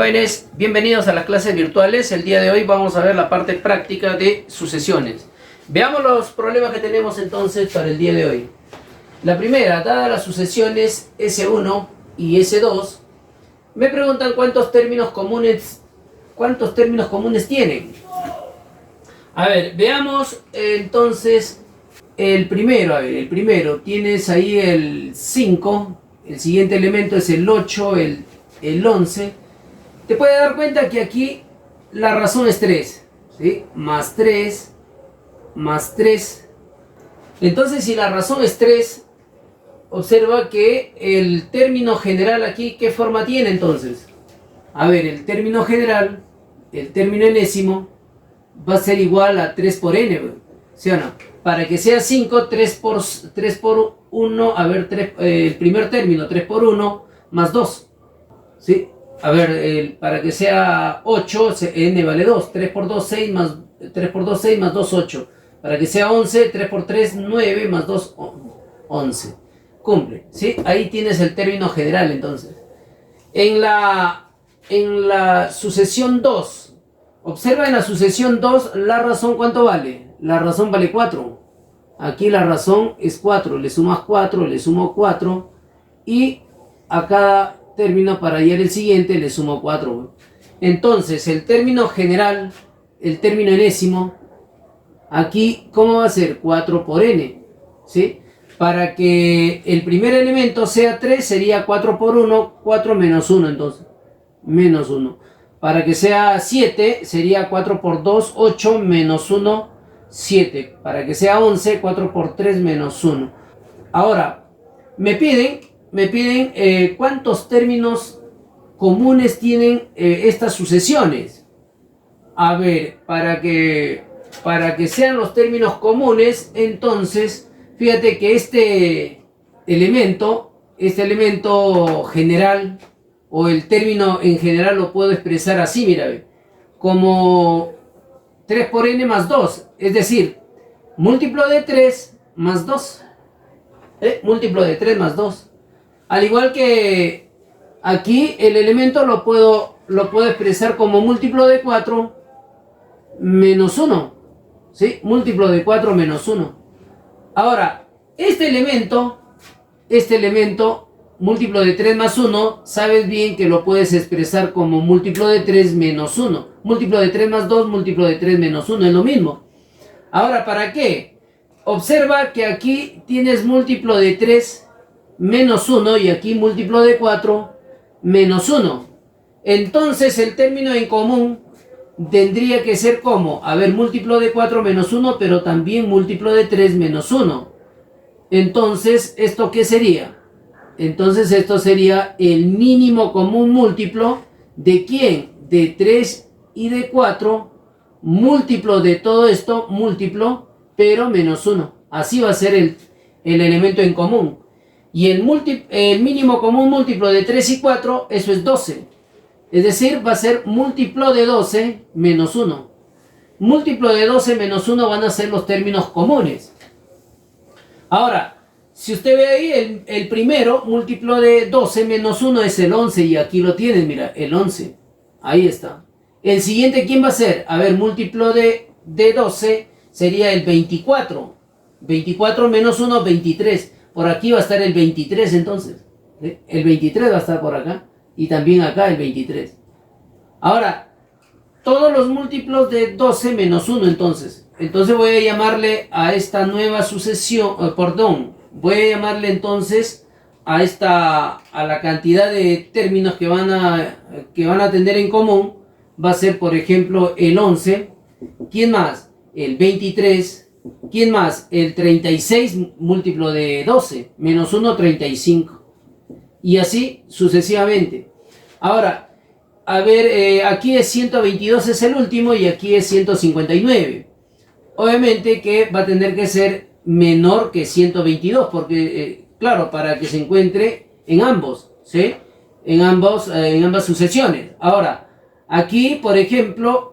Jóvenes, bienvenidos a las clases virtuales. El día de hoy vamos a ver la parte práctica de sucesiones. Veamos los problemas que tenemos entonces para el día de hoy. La primera, dadas las sucesiones S1 y S2, me preguntan cuántos términos comunes tienen. A ver, veamos entonces el primero. El primero, tienes ahí el 5, el siguiente elemento es el 8, el 11. Te puedes dar cuenta que aquí la razón es 3, ¿sí? Más 3, más 3. Entonces, si la razón es 3, observa que el término general aquí, ¿qué forma tiene entonces? A ver, el término general, el término enésimo, va a ser igual a 3 por n, ¿sí o no? Para que sea 5, 3 por 1, a ver, el primer término, 3 por 1, más 2, ¿sí? A ver, para que sea 8, n vale 2, 3 por 2, 6, más 3 por 2, 6, más 2, 8. Para que sea 11, 3 por 3, 9, más 2, 11. Cumple, ¿sí? Ahí tienes el término general, entonces. En la sucesión 2, observa en la sucesión 2, la razón, ¿cuánto vale? La razón vale 4. Aquí la razón es 4, le sumas 4, le sumo 4, y a cada término para hallar el siguiente le sumo 4. Entonces, el término general, el término enésimo, aquí, ¿cómo va a ser? 4 por n, ¿sí? Para que el primer elemento sea 3, sería 4 por 1, 4 menos 1, entonces, menos 1. Para que sea 7, sería 4 por 2, 8, menos 1, 7. Para que sea 11, 4 por 3, menos 1. Ahora, me piden cuántos términos comunes tienen estas sucesiones. A ver, para que sean los términos comunes, entonces, fíjate que este elemento general, o el término en general lo puedo expresar así, mira, como 3 por n más 2, es decir, múltiplo de 3 más 2, múltiplo de 3 más 2. Al igual que aquí el elemento lo puedo expresar como múltiplo de 4 menos 1, ¿sí? Múltiplo de 4 menos 1. Ahora, este elemento, múltiplo de 3 más 1, sabes bien que lo puedes expresar como múltiplo de 3 menos 1. Múltiplo de 3 más 2, múltiplo de 3 menos 1, es lo mismo. Ahora, ¿para qué? Observa que aquí tienes múltiplo de 3 menos 1 y aquí múltiplo de 4 menos 1. Entonces el término en común tendría que ser como, a ver, múltiplo de 4 menos 1, pero también múltiplo de 3 menos 1. Entonces, ¿esto qué sería? Entonces esto sería el mínimo común múltiplo de ¿quién? De 3 y de 4, múltiplo de todo esto, múltiplo, pero menos 1. Así va a ser el elemento en común. Y el mínimo común múltiplo de 3 y 4, eso es 12. Es decir, va a ser múltiplo de 12 menos 1. Múltiplo de 12 menos 1 van a ser los términos comunes. Ahora, si usted ve ahí, el primero, múltiplo de 12 menos 1 es el 11. Y aquí lo tienen, mira, el 11. Ahí está. El siguiente, ¿quién va a ser? A ver, múltiplo de 12 sería el 24. 24 menos 1, 23. Por aquí va a estar el 23 entonces. El 23 va a estar por acá. Y también acá el 23. Ahora, todos los múltiplos de 12 menos 1 entonces. Entonces voy a llamarle a esta nueva sucesión, voy a llamarle entonces a la cantidad de términos que van a tener en común. Va a ser, por ejemplo, el 11. ¿Quién más? El 23. ¿Quién más? El 36 múltiplo de 12, menos 1, 35. Y así sucesivamente. Ahora, a ver, aquí es 122 es el último y aquí es 159. Obviamente que va a tener que ser menor que 122, porque, claro, para que se encuentre en ambos, ¿sí? En ambas sucesiones. Ahora, aquí, por ejemplo,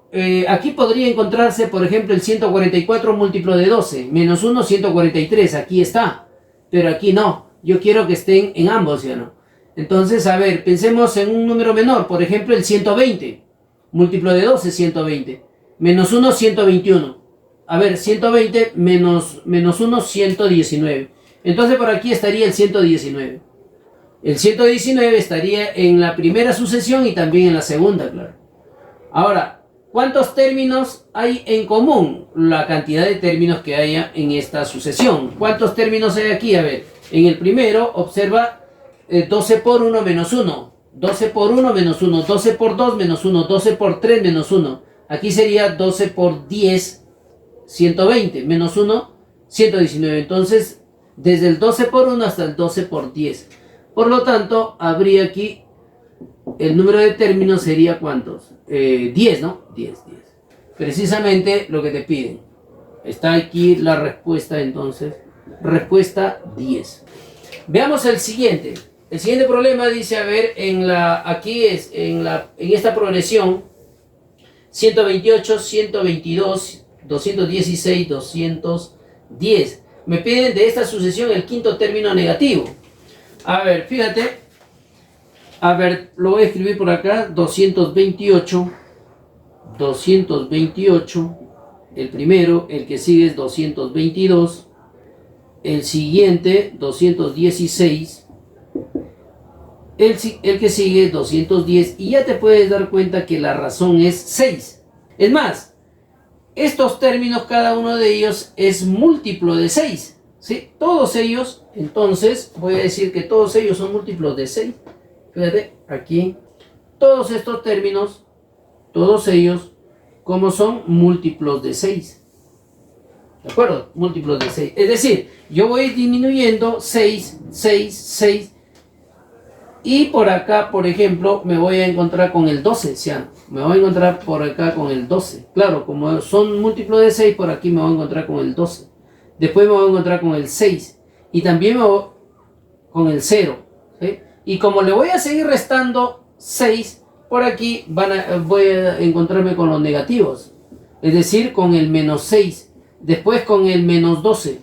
aquí podría encontrarse, por ejemplo, el 144 múltiplo de 12, menos 1, 143, aquí está, pero aquí no. Yo quiero que estén en ambos, ¿sí o no? Entonces, a ver, pensemos en un número menor, por ejemplo el 120. Múltiplo de 2 es 120. Menos 1, 121. A ver, 120 menos 1, 119. Entonces por aquí estaría el 119. El 119 estaría en la primera sucesión y también en la segunda, claro. Ahora, ¿cuántos términos hay en común? La cantidad de términos que haya en esta sucesión. ¿Cuántos términos hay aquí? A ver, en el primero, observa 12 por 1 menos 1. 12 por 1 menos 1. 12 por 2 menos 1. 12 por 3 menos 1. Aquí sería 12 por 10, 120. Menos 1, 119. Entonces, desde el 12 por 1 hasta el 12 por 10. Por lo tanto, habría aquí el número de términos sería ¿cuántos? 10, ¿no? 10. Precisamente lo que te piden. Está aquí la respuesta entonces. Respuesta 10. Veamos el siguiente. El siguiente problema dice, a ver, aquí es en esta progresión 128, 122, 216, 210. Me piden de esta sucesión el quinto término negativo. A ver, fíjate. A ver, lo voy a escribir por acá. 228. 228. El primero, el que sigue es 222. El siguiente, 216. El que sigue es 210. Y ya te puedes dar cuenta que la razón es 6. Es más, estos términos, cada uno de ellos es múltiplo de 6. ¿Sí? Todos ellos, entonces, voy a decir que todos ellos son múltiplos de 6. Fíjate, aquí, todos estos términos, todos ellos, como son múltiplos de 6. ¿De acuerdo? Múltiplos de 6. Es decir, yo voy disminuyendo 6, 6, 6. Y por acá, por ejemplo, me voy a encontrar con el 12. ¿Sí? Me voy a encontrar por acá con el 12. Claro, como son múltiplos de 6, por aquí me voy a encontrar con el 12. Después me voy a encontrar con el 6. Y también me voy con el 0. ¿Sí? Y como le voy a seguir restando 6, por aquí voy a encontrarme con los negativos. Es decir, con el menos 6. Después con el menos 12.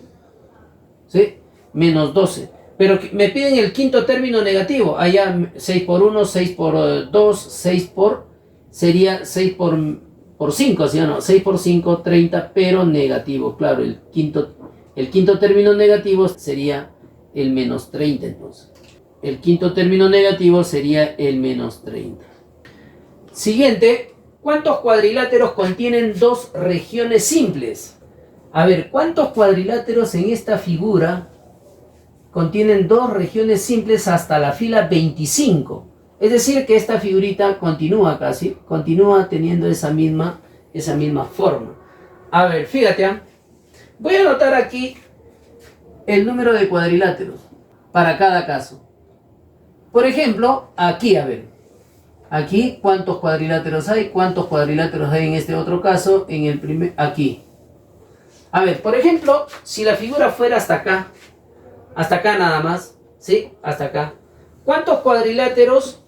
¿Sí? Menos 12. Pero me piden el quinto término negativo. Allá 6 por 1, 6 por 2, 6 por... Sería 6 por 5, ¿sí o no? 6 por 5, 30, pero negativo. Claro, el quinto término negativo sería el menos 30 entonces. El quinto término negativo sería el menos 30. Siguiente, ¿cuántos cuadriláteros contienen dos regiones simples? A ver, ¿cuántos cuadriláteros en esta figura contienen dos regiones simples hasta la fila 25? Es decir, que esta figurita continúa teniendo esa misma forma. A ver, fíjate, voy a anotar aquí el número de cuadriláteros para cada caso. Por ejemplo, aquí, a ver. Aquí, ¿cuántos cuadriláteros hay? ¿Cuántos cuadriláteros hay en este otro caso? En el primer, aquí. A ver, por ejemplo, si la figura fuera hasta acá nada más, ¿sí? Hasta acá. ¿Cuántos cuadriláteros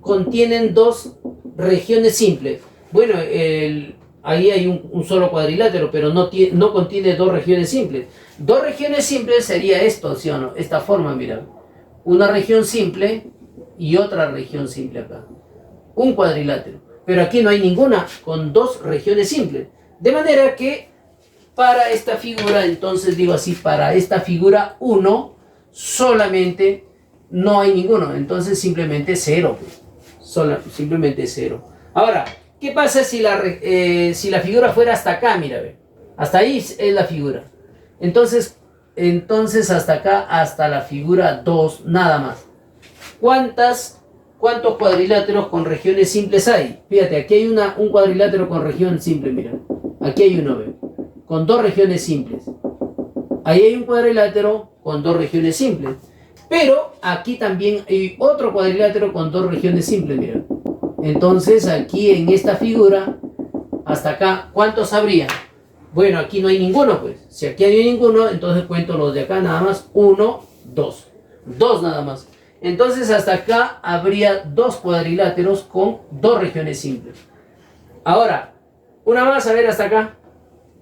contienen dos regiones simples? Bueno, ahí hay un solo cuadrilátero, pero no contiene dos regiones simples. Dos regiones simples sería esto, ¿sí o no? Esta forma, mira. Una región simple y otra región simple acá. Un cuadrilátero. Pero aquí no hay ninguna con dos regiones simples. De manera que para esta figura, entonces digo así, para esta figura 1 solamente no hay ninguno. Entonces simplemente 0. Simplemente 0. Ahora, ¿qué pasa si la figura fuera hasta acá? Mira, ve. Hasta ahí es la figura. Entonces hasta acá, hasta la figura 2, nada más. ¿Cuántos cuadriláteros con regiones simples hay? Fíjate, aquí hay un cuadrilátero con región simple, mira. Aquí hay uno, ve, con dos regiones simples. Ahí hay un cuadrilátero con dos regiones simples. Pero aquí también hay otro cuadrilátero con dos regiones simples, mira. Entonces aquí en esta figura, hasta acá, ¿cuántos habría? Bueno, aquí no hay ninguno, pues. Si aquí hay ninguno, entonces cuento los de acá nada más. 1, 2. 2 nada más. Entonces hasta acá habría dos cuadriláteros con dos regiones simples. Ahora, una más, a ver, hasta acá.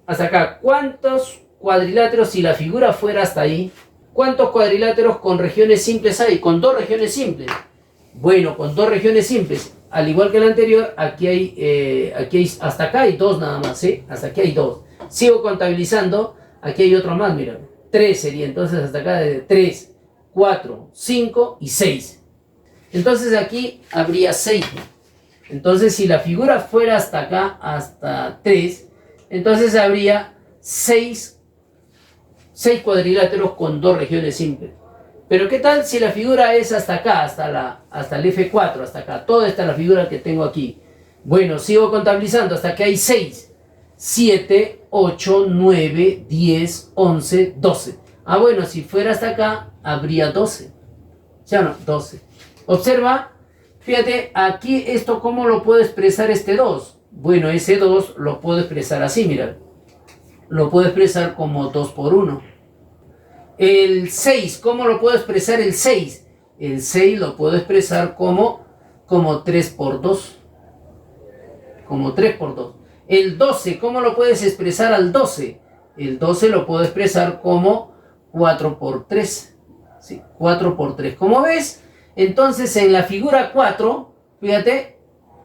Hasta acá. ¿Cuántos cuadriláteros si la figura fuera hasta ahí? ¿Cuántos cuadriláteros con regiones simples hay? Con dos regiones simples. Bueno, con dos regiones simples, al igual que el anterior, aquí hay, hasta acá hay dos nada más, ¿sí? Hasta aquí hay dos. Sigo contabilizando, aquí hay otro más, mira. 3 sería, entonces hasta acá de 3, 4, 5 y 6. Entonces aquí habría 6. Entonces si la figura fuera hasta acá, hasta 3, entonces habría 6 cuadriláteros con dos regiones simples. Pero ¿qué tal si la figura es hasta acá, hasta el F4, hasta acá? Toda esta es la figura que tengo aquí. Bueno, sigo contabilizando hasta que hay 6. 7, 8, 9, 10, 11, 12. Ah, bueno, si fuera hasta acá, habría 12. ¿Sí o no? 12. Observa, fíjate, aquí esto, ¿cómo lo puedo expresar este 2? Bueno, ese 2 lo puedo expresar así, mira. Lo puedo expresar como 2 por 1. El 6, ¿cómo lo puedo expresar el 6? El 6 lo puedo expresar como 3 por 2. Como 3 por 2. El 12, ¿cómo lo puedes expresar al 12? El 12 lo puedo expresar como 4 por 3. ¿Sí? 4 por 3. Como ves, entonces en la figura 4, fíjate,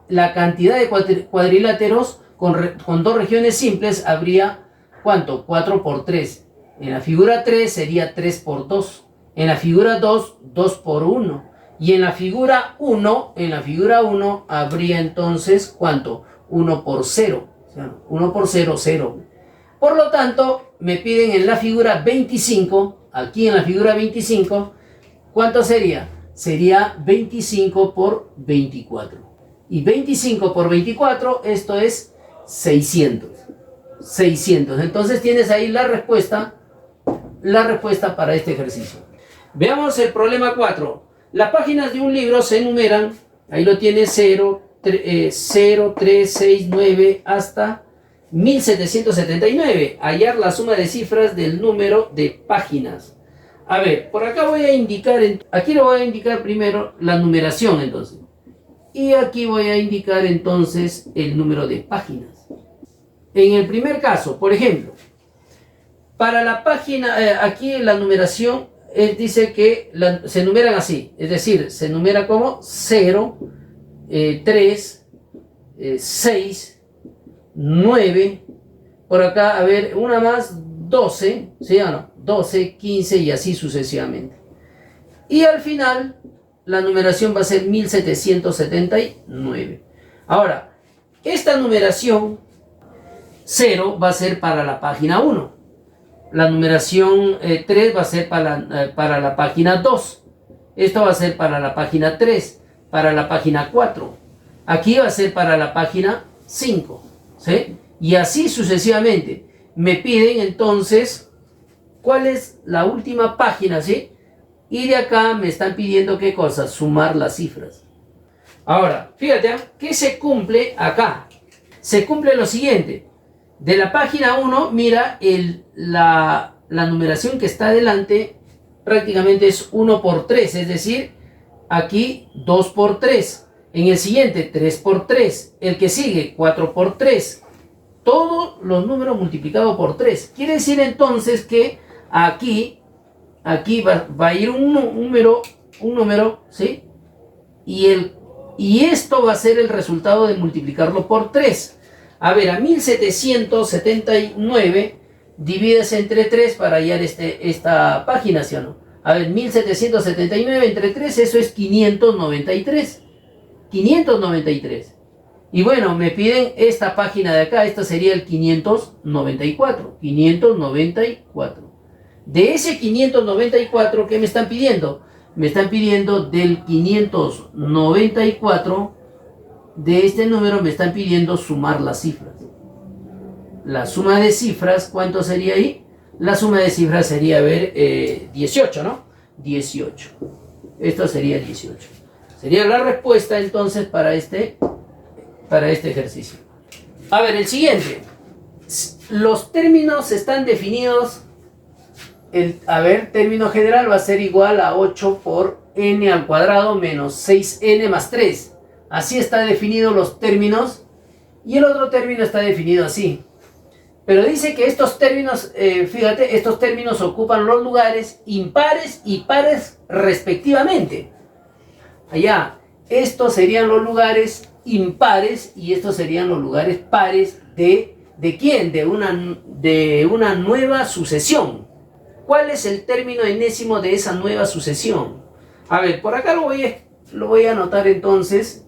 la cantidad de cuadriláteros con dos regiones simples habría, ¿cuánto? 4 por 3. En la figura 3 sería 3 por 2. En la figura 2, 2 por 1. Y en la figura 1, habría entonces, ¿cuánto? 1 por 0. 1 por 0, 0. Por lo tanto, me piden en la figura 25, aquí en la figura 25, ¿cuánto sería? Sería 25 por 24. Y 25 por 24, esto es 600. 600. Entonces tienes ahí la respuesta para este ejercicio. Veamos el problema 4. Las páginas de un libro se enumeran, ahí lo tienes 0, 3, 6, 9 hasta 1779. Hallar la suma de cifras del número de páginas. A ver, por acá voy a indicar, aquí le voy a indicar primero la numeración entonces. Y aquí voy a indicar entonces el número de páginas. En el primer caso, por ejemplo, para la página, aquí la numeración, él dice que se numeran así. Es decir, se numera como 0, 3, 6, 9, por acá, a ver, una más, 12, ¿sí o no? 12, 15 y así sucesivamente. Y al final, la numeración va a ser 1779. Ahora, esta numeración 0 va a ser para la página 1. La numeración 3 va a ser para la página 2. Esto va a ser para la página 3, para la página 4. Aquí va a ser para la página 5. ¿Sí? Y así sucesivamente. Me piden entonces cuál es la última página, ¿sí? Y de acá me están pidiendo qué cosa, sumar las cifras. Ahora, fíjate, ¿qué se cumple acá? Se cumple lo siguiente. De la página 1, mira, la numeración que está adelante prácticamente es 1 por 3, es decir, aquí 2 por 3. En el siguiente, 3 por 3. El que sigue, 4 por 3. Todos los números multiplicados por 3. Quiere decir entonces que aquí va a ir un número, ¿sí? Y esto va a ser el resultado de multiplicarlo por 3. A ver, a 1779 divides entre 3 para hallar esta página, ¿sí o no? A ver, 1779 entre 3, eso es 593. 593. Y bueno, me piden esta página de acá, esta sería el 594. 594. De ese 594, ¿qué me están pidiendo? Me están pidiendo del 594, de este número me están pidiendo sumar las cifras. La suma de cifras, ¿cuánto sería ahí? La suma de cifras sería, a ver, 18, ¿no? 18. Esto sería 18. Sería la respuesta entonces para este ejercicio. A ver, el siguiente. Los términos están definidos. Término general va a ser igual a 8 por n al cuadrado menos 6n más 3. Así está definido los términos. Y el otro término está definido así. Pero dice que estos términos, fíjate, estos términos ocupan los lugares impares y pares respectivamente. Allá, estos serían los lugares impares y estos serían los lugares pares ¿de quién? De una nueva sucesión. ¿Cuál es el término enésimo de esa nueva sucesión? A ver, por acá lo voy a anotar entonces.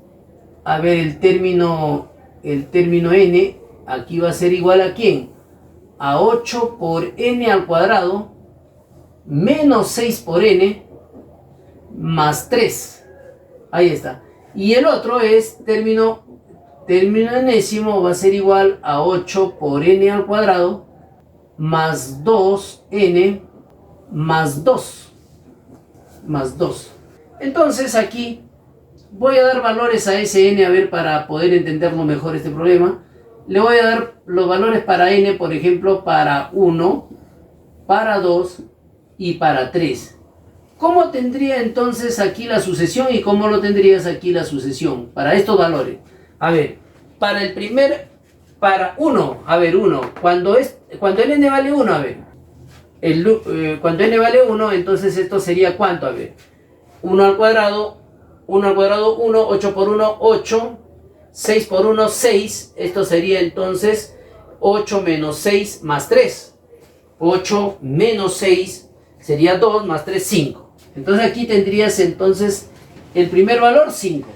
A ver, el término n, aquí va a ser igual a ¿quién? A 8 por n al cuadrado menos 6 por n más 3. Ahí está. Y el otro es término enésimo, va a ser igual a 8 por n al cuadrado más 2n más 2. Más 2. Entonces aquí voy a dar valores a ese n, a ver, para poder entenderlo mejor este problema. Le voy a dar los valores para n, por ejemplo, para 1, para 2 y para 3. ¿Cómo tendría entonces aquí la sucesión y cómo lo tendrías aquí la sucesión para estos valores? A ver, para 1, a ver, 1, cuando el n vale 1, a ver, cuando n vale 1, entonces esto sería ¿cuánto? A ver, 1 al cuadrado, 1, 8 por 1, 8, 6 por 1, 6, esto sería entonces 8 menos 6 más 3. 8 menos 6 sería 2 más 3, 5. Entonces aquí tendrías entonces el primer valor, 5.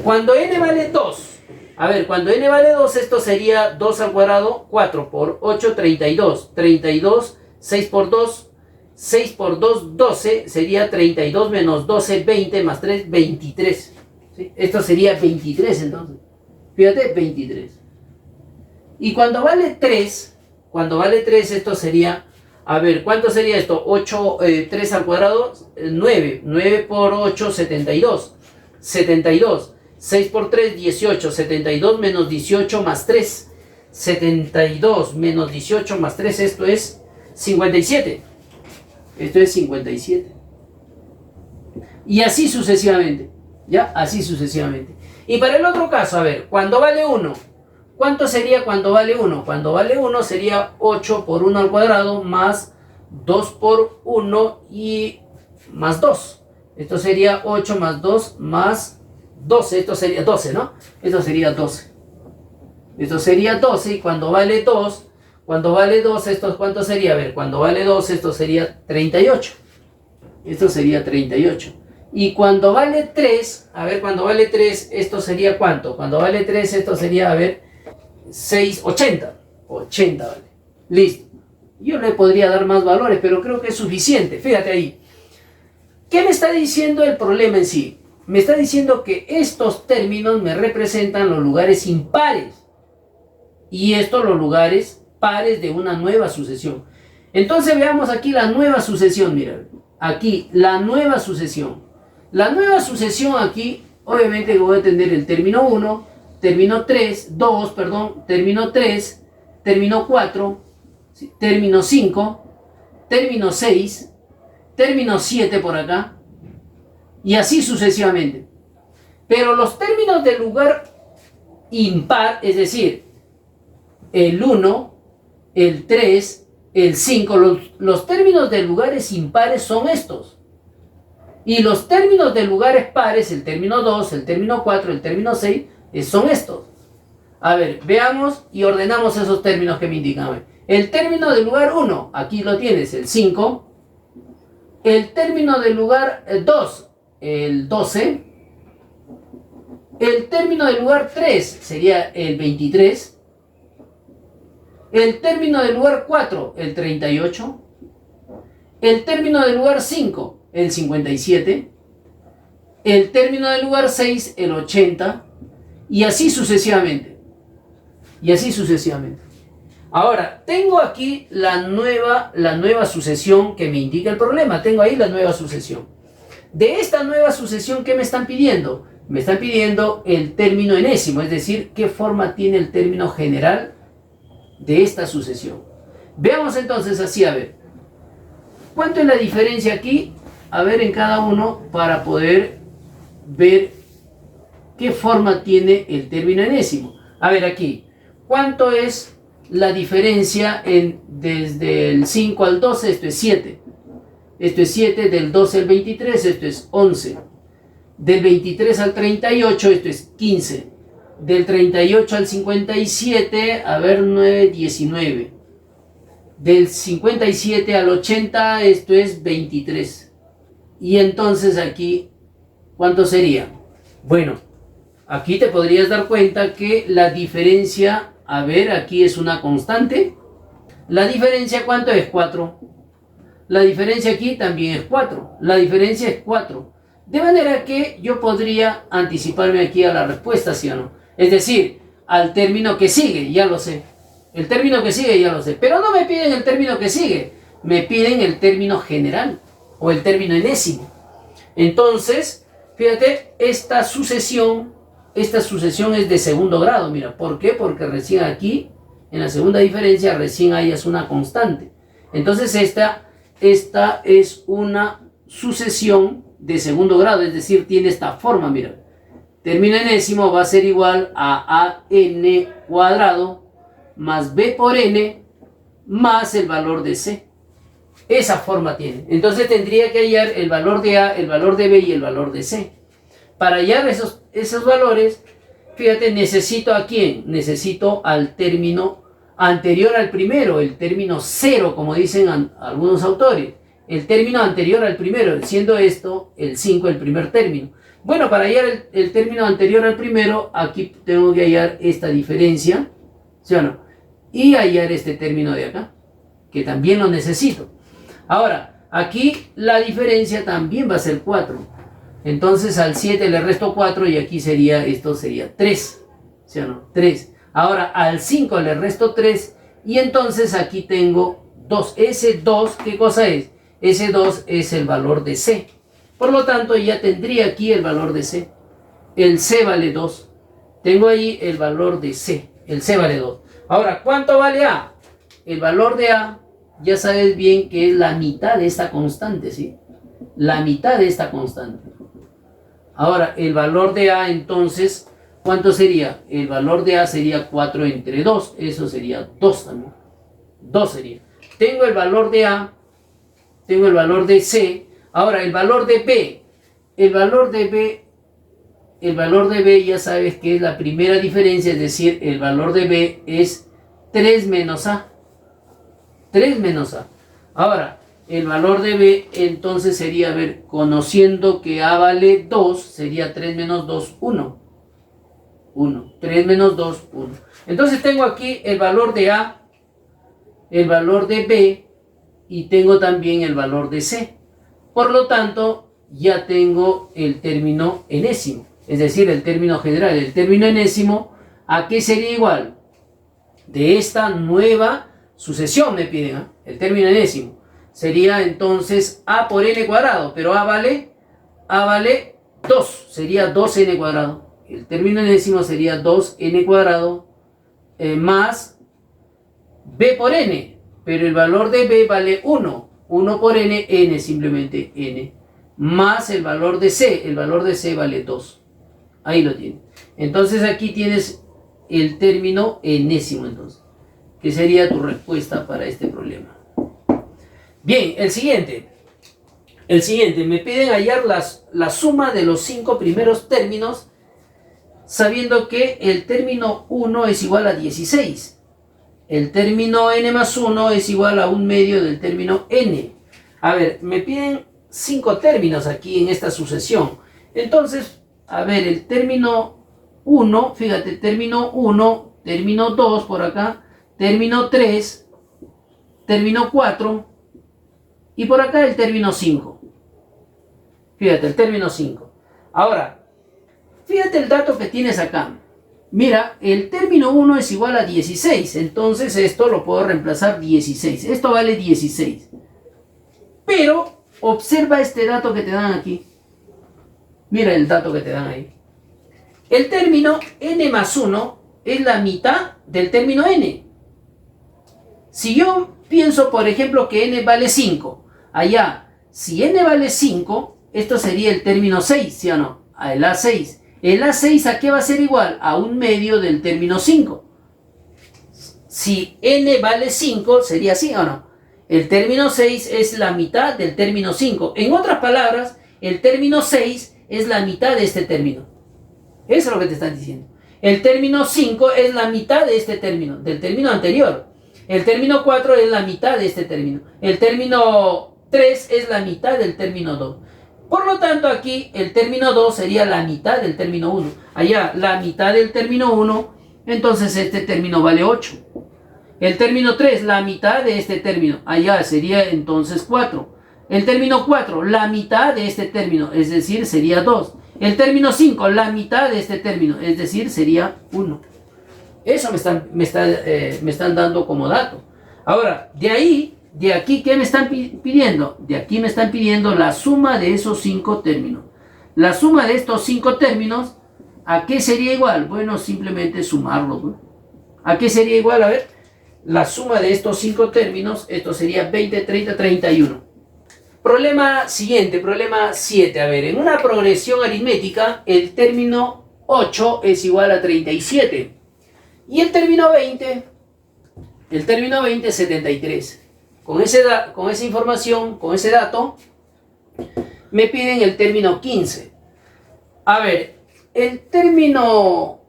Cuando n vale 2, a ver, cuando n vale 2, esto sería 2 al cuadrado, 4 por 8, 32. 32, 6 por 2, 6 por 2, 12, sería 32 menos 12, 20, más 3, 23. ¿Sí? Esto sería 23 entonces. Fíjate, 23. Y cuando vale 3, esto sería, a ver, ¿cuánto sería esto? 8, 3 al cuadrado, 9. 9 por 8, 72. 72. 6 por 3, 18. 72 menos 18 más 3. 72 menos 18 más 3, esto es 57. Esto es 57. Y así sucesivamente. ¿Ya? Así sucesivamente. Y para el otro caso, a ver, cuando vale 1, ¿cuánto sería cuando vale 1? Cuando vale 1 sería 8 por 1 al cuadrado más 2 por 1 y más 2. Esto sería 8 más 2 más 12. Esto sería 12, ¿no? Esto sería 12. Esto sería 12 y cuando vale 2, ¿esto cuánto sería? A ver, cuando vale 2, esto sería 38. Esto sería 38. Y cuando vale 3, a ver, cuando vale 3, ¿esto sería cuánto? Cuando vale 3, esto sería, a ver, 6, 80. 80 vale. Listo. Yo le podría dar más valores, pero creo que es suficiente. Fíjate ahí. ¿Qué me está diciendo el problema en sí? Me está diciendo que estos términos me representan los lugares impares. Y estos los lugares pares de una nueva sucesión. Entonces veamos aquí la nueva sucesión. Mira, aquí la nueva sucesión. La nueva sucesión aquí, obviamente voy a tener el término 1, término 3, 2, perdón, término 3, término 4, término 5, término 6, término 7 por acá, y así sucesivamente. Pero los términos del lugar impar, es decir, el 1, el 3, el 5, los términos de lugares impares son estos. Y los términos de lugares pares, el término 2, el término 4, el término 6, son estos. A ver, veamos y ordenamos esos términos que me indican. El término del lugar 1, aquí lo tienes, el 5. El término del lugar 2, el 12. El término del lugar 3 sería el 23. El término del lugar 4, el 38. El término del lugar 5, el 57. El término del lugar 6, el 80. Y así sucesivamente. Y así sucesivamente. Ahora, tengo aquí la nueva sucesión que me indica el problema. Tengo ahí la nueva sucesión. De esta nueva sucesión, ¿qué me están pidiendo? Me están pidiendo el término enésimo, es decir, qué forma tiene el término general de esta sucesión. Veamos entonces así, a ver. ¿Cuánto es la diferencia aquí? A ver en cada uno para poder ver qué forma tiene el término enésimo. A ver aquí. ¿Cuánto es la diferencia desde el 5 al 12, esto es 7. Esto es 7, del 12 al 23, esto es 11. Del 23 al 38, esto es 15. Del 38 al 57, a ver, 9, 19. Del 57 al 80, esto es 23. Y entonces aquí, ¿cuánto sería? Bueno, aquí te podrías dar cuenta que la diferencia, a ver, aquí es una constante. La diferencia, ¿cuánto es? 4. La diferencia aquí también es 4. La diferencia es 4. De manera que yo podría anticiparme aquí a la respuesta, ¿sí o no? Es decir, al término que sigue, ya lo sé. El término que sigue ya lo sé. Pero no me piden el término que sigue. Me piden el término general o el término enésimo. Entonces, fíjate, esta sucesión es de segundo grado. Mira, ¿por qué? Porque recién aquí, en la segunda diferencia, recién hayas una constante. Entonces esta es una sucesión de segundo grado, es decir, tiene esta forma, mira. Término enésimo va a ser igual a n cuadrado más b por n más el valor de c. Esa forma tiene. Entonces tendría que hallar el valor de a, el valor de b y el valor de c. Para hallar esos valores, fíjate, necesito a quién. Necesito al término anterior al primero, el término cero, como dicen algunos autores. El término anterior al primero, siendo esto el 5 el primer término. Bueno, para hallar el término anterior al primero, aquí tengo que hallar esta diferencia, ¿sí o no? Y hallar este término de acá, que también lo necesito. Ahora, aquí la diferencia también va a ser 4. Entonces al 7 le resto 4 y aquí esto sería 3, ¿sí o no? 3. Ahora al 5 le resto 3 y entonces aquí tengo 2. Ese 2, ¿qué cosa es? Ese 2 es el valor de C. Por lo tanto, ya tendría aquí el valor de C. El C vale 2. Tengo ahí el valor de C. El C vale 2. Ahora, ¿cuánto vale A? El valor de A, ya sabes bien que es la mitad de esta constante, ¿sí? La mitad de esta constante. Ahora, el valor de A, entonces, ¿cuánto sería? El valor de A sería 4 entre 2. Eso sería 2 también. 2 sería. Tengo el valor de A. Tengo el valor de C. Ahora, el valor de B. El valor de B ya sabes que es la primera diferencia, es decir, el valor de B es 3 menos A. 3 menos A. Ahora, el valor de B entonces sería, a ver, conociendo que A vale 2, sería 3 menos 2, 1. 1. 3 menos 2, 1. Entonces tengo aquí el valor de A, el valor de B, y tengo también el valor de C. Por lo tanto, ya tengo el término enésimo, es decir, el término general. El término enésimo, ¿a qué sería igual? De esta nueva sucesión me piden, ¿eh? El término enésimo. Sería entonces A por n cuadrado, pero A vale 2, sería 2n cuadrado. El término enésimo sería 2n cuadrado más B por n. Pero el valor de B vale 1. 1 por n, n simplemente n. Más el valor de C. El valor de C vale 2. Ahí lo tienes. Entonces aquí tienes el término enésimo, entonces, que sería tu respuesta para este problema. Bien, el siguiente. Me piden hallar la suma de los 5 primeros términos, sabiendo que el término 1 es igual a 16. El término n más 1 es igual a un medio del término n. A ver, me piden 5 términos aquí en esta sucesión. Entonces, a ver, el término 1, fíjate, término 1, término 2 por acá, término 3, término 4 y por acá el término 5. Fíjate, el término 5. Ahora, fíjate el dato que tienes acá. Mira, el término 1 es igual a 16, entonces esto lo puedo reemplazar 16. Esto vale 16. Pero observa este dato que te dan aquí. Mira el dato que te dan ahí. El término n más 1 es la mitad del término n. Si yo pienso, por ejemplo, que n vale 5, allá, si n vale 5, esto sería el término 6, ¿sí o no? El A6. ¿El A6 a qué va a ser igual? A un medio del término 5. si n vale 5, sería así o no. El término 6 es la mitad del término 5. En otras palabras, el término 6 es la mitad de este término. Eso es lo que te están diciendo. El término 5 es la mitad de este término, del término anterior. El término 4 es la mitad de este término. El término 3 es la mitad del término 2. Por lo tanto, aquí el término 2 sería la mitad del término 1. Allá, la mitad del término 1, entonces este término vale 8. El término 3, la mitad de este término. Allá sería entonces 4. El término 4, la mitad de este término, es decir, sería 2. El término 5, la mitad de este término, es decir, sería 1. Eso me están dando como dato. Ahora, de aquí, ¿qué me están pidiendo? De aquí me están pidiendo la suma de esos 5 términos. La suma de estos 5 términos, ¿a qué sería igual? Bueno, simplemente sumarlos, ¿no? ¿A qué sería igual? A ver, la suma de estos 5 términos, esto sería 20, 30, 31. Problema siguiente, problema 7. A ver, en una progresión aritmética, el término 8 es igual a 37. Y el término 20 es 73. Con esa información, con ese dato, me piden el término 15. A ver, el término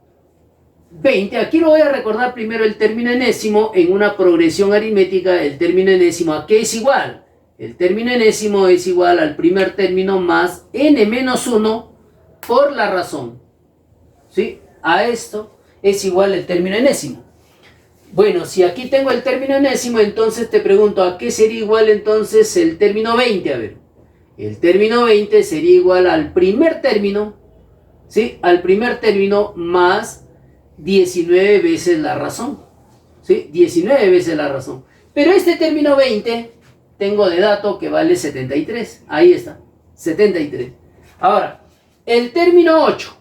20, aquí lo voy a recordar primero el término enésimo. En una progresión aritmética, el término enésimo, ¿a qué es igual? El término enésimo es igual al primer término más n menos 1 por la razón. ¿Sí? A esto es igual el término enésimo. Bueno, si aquí tengo el término enésimo, entonces te pregunto, ¿a qué sería igual entonces el término 20? A ver, el término 20 sería igual al primer término, ¿sí? Al primer término más 19 veces la razón, ¿sí? 19 veces la razón. Pero este término 20, tengo de dato que vale 73. Ahí está, 73. Ahora, el término 8.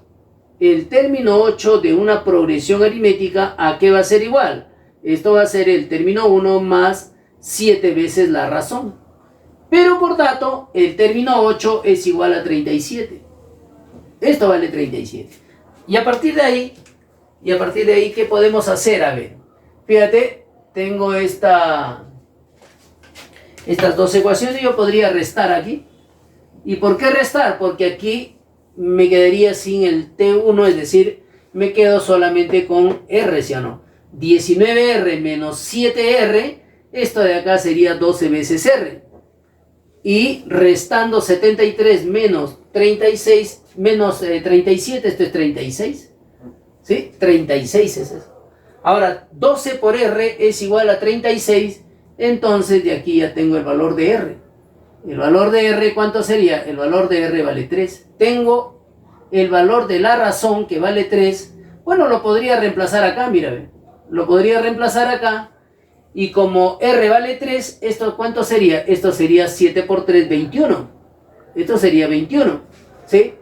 El término 8 de una progresión aritmética, ¿a qué va a ser igual? Esto va a ser el término 1 más 7 veces la razón. Pero por dato, el término 8 es igual a 37. Esto vale 37. Y a partir de ahí, ¿qué podemos hacer? A ver, fíjate, tengo estas dos ecuaciones. Yo podría restar aquí. ¿Y por qué restar? Porque aquí me quedaría sin el T1, es decir, me quedo solamente con R, ¿sí o no? 19R menos 7R, esto de acá sería 12 veces R. Y restando 73 menos 36, menos 37, esto es 36. ¿Sí? 36 es eso. Ahora, 12 por R es igual a 36, entonces de aquí ya tengo el valor de R. El valor de R, ¿cuánto sería? El valor de R vale 3. Tengo el valor de la razón que vale 3. Bueno, lo podría reemplazar acá, mira. Lo podría reemplazar acá. Y como R vale 3, ¿esto cuánto sería? Esto sería 7 por 3, 21. Esto sería 21. ¿Sí?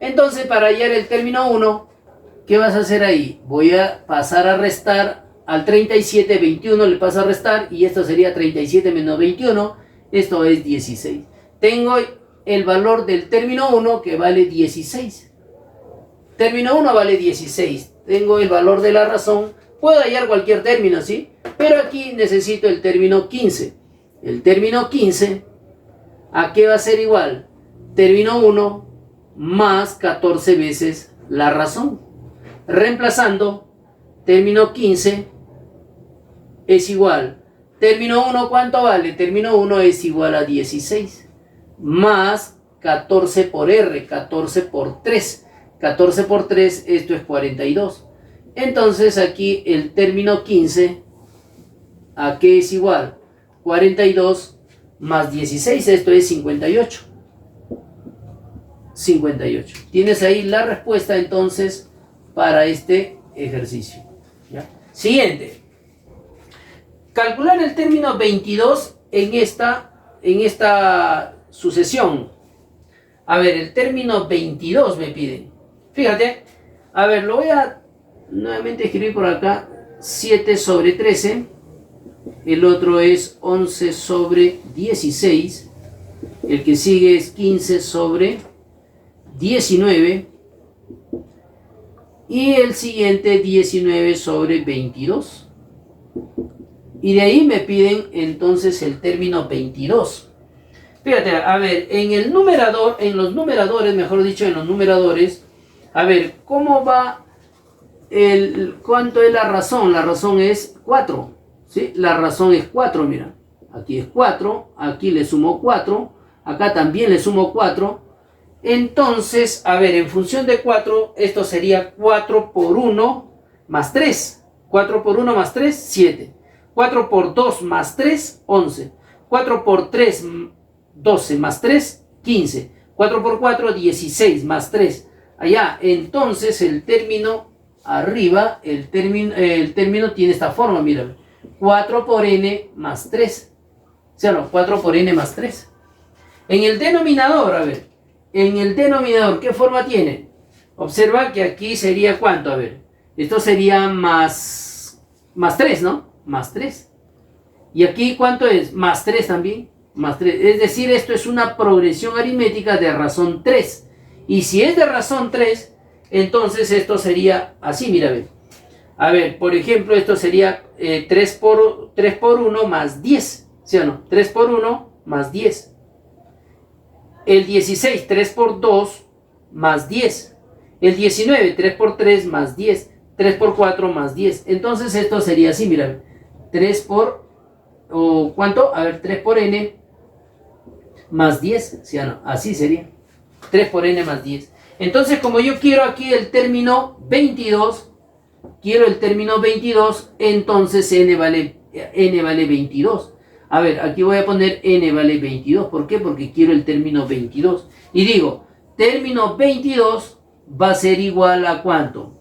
Entonces, para hallar el término 1, ¿qué vas a hacer ahí? Voy a pasar a restar al 37, 21 le paso a restar. Y esto sería 37 menos 21. Esto es 16. Tengo el valor del término 1 que vale 16. Término 1 vale 16. Tengo el valor de la razón. Puedo hallar cualquier término, ¿sí? Pero aquí necesito el término 15. El término 15, ¿a qué va a ser igual? Término 1 más 14 veces la razón. Reemplazando, término 15 es igual. Término 1, ¿cuánto vale? Término 1 es igual a 16. Más 14 por R, 14 por 3. 14 por 3, esto es 42. Entonces aquí el término 15, ¿a qué es igual? 42 más 16, esto es 58. 58. Tienes ahí la respuesta entonces para este ejercicio. ¿Ya? Siguiente. Calcular el término 22 en esta sucesión. A ver, el término 22 me piden. Fíjate, a ver, lo voy a nuevamente escribir por acá. 7 sobre 13. El otro es 11 sobre 16. El que sigue es 15 sobre 19. Y el siguiente 19 sobre 22. Y de ahí me piden entonces el término 22. Fíjate, a ver, en el numerador, en los numeradores, mejor dicho, en los numeradores, a ver, ¿cómo va cuánto es la razón? La razón es 4, ¿sí? La razón es 4, mira. Aquí es 4, aquí le sumo 4, acá también le sumo 4. Entonces, a ver, en función de 4, esto sería 4 por 1 más 3. 4 por 1 más 3, 7. 4 por 2 más 3, 11. 4 por 3, 12 más 3, 15. 4 por 4, 16 más 3. Allá, entonces el término arriba, el término tiene esta forma, mira. 4 por n más 3. O sea, no, 4 por n más 3. En el denominador, a ver. En el denominador, ¿qué forma tiene? Observa que aquí sería ¿cuánto? A ver. Esto sería más 3, ¿no? Más 3. Y aquí ¿cuánto es? Más 3 también. Más 3. Es decir, esto es una progresión aritmética de razón 3. Y si es de razón 3, entonces esto sería así, mira, a ver, por ejemplo, esto sería 3 por 1 más 10. ¿Sí o no? 3 por 1 más 10. El 16, 3 por 2 más 10. El 19, 3 por 3 más 10. 3 por 4 más 10. Entonces esto sería así, mira. 3 por... ¿o cuánto? A ver, 3 por n más 10. ¿Sí o no? Así sería. 3 por n más 10. Entonces, como yo quiero aquí el término 22, entonces n vale 22. A ver, aquí voy a poner n vale 22. ¿Por qué? Porque quiero el término 22. Y digo, término 22 va a ser igual a ¿cuánto?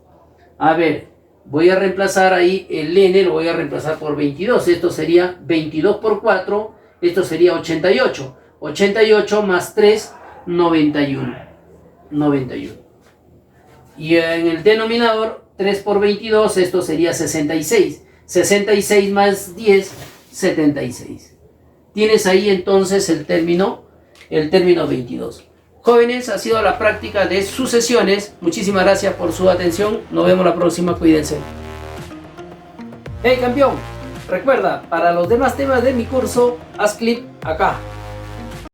A ver, voy a reemplazar ahí el n, lo voy a reemplazar por 22. Esto sería 22 por 4, esto sería 88. 88 más 3, 91. 91. Y en el denominador, 3 por 22, esto sería 66. 66 más 10, 76. Tienes ahí entonces el término 22. Jóvenes, ha sido la práctica de sucesiones. Muchísimas gracias por su atención. Nos vemos la próxima. Cuídense. Hey campeón, recuerda, para los demás temas de mi curso, haz clic acá.